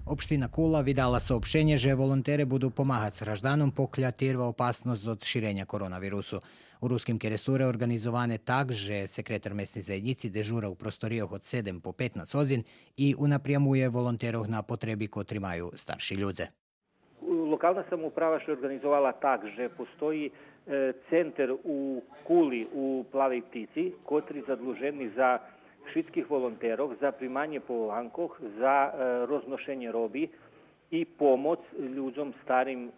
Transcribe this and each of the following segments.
Opština Kula vydala saopštenje, že volontere budu pomagati s hraždanom, poklja terva opasnost od širenja koronavirusu. U ruskim keresture organizovane tak, že sekretar mestne zajednici dežura u prostorijah od 7 po 15 hodin i unaprijamuje volonterov na potrebi kotri maju starši ljudze. Lokalna samouprava še organizovala tak, že postoji center u Kuli u Plavej ptici, kotri zadluženi za všetkých volonterov, za primanje po lankoh, za roznošenje robi i pomoc ľuďom starým.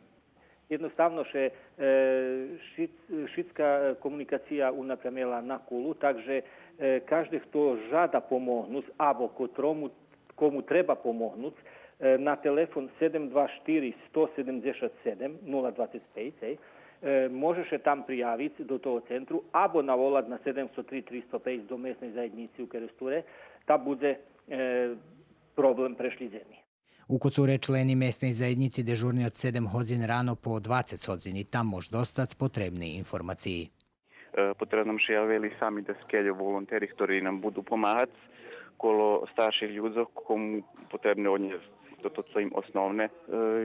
Jednostavno še šitska komunikacija unapremjela na Kulu, takže každe kto žada pomognut, abo komu treba pomognut, na telefon 724 177 025, može še tam prijaviti do toho centru, abo navolati na 703 305 do mesnej zajednici u Keresture, ta bude problem prešliđeni. U Kocure členi mesnej zajednici dežurni od 7 hodin rano po 20 hodin i tam može dostati potrebni informaciji. Potrebno nam še javili sami da skelju volonteri, ktorí nam budu pomagati kolo starših ľudí, komu potrebne od nje to su im osnovne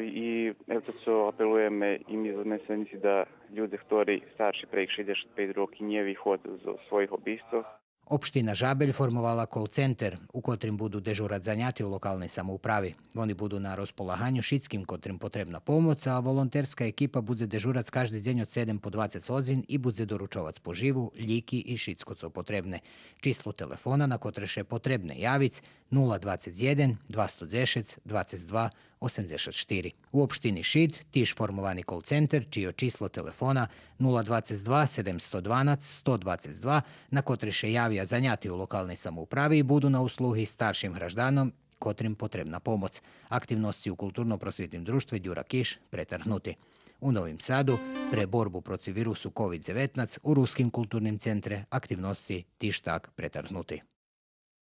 i eto co apelujeme i mi za mesenici da ljudi ktorí starši prek 65 roki nie vychod zo svojih obistov. Opština Žabelj formovala call center, u kotrim budu dežurat zanjati u lokalnoj samoupravi. Oni budu na raspolaganju šitskim kotrim potrebna pomoć, a volonterska ekipa bude dežurac každi deň od 7 po 20 hodin i bude doručovac po živu, ljiki i šitsko co potrebne. Číslo telefona na kotreše potrebne javic 021 210 22 84. U opštini Šid tiš formovani call center, čije číslo telefona 022 712 122, na kotreše javija zanjati u lokalnej samoupravi i budu na usluhi staršim hraždanom kotrim potrebna pomoć. Aktivnosti u kulturno-prosvjetnim društvu Đura Kiš pretrhnuti. U Novim Sadu, pre borbu protiv virusu COVID-19, u ruskim kulturnim centre aktivnosti tiš tak pretrhnuti.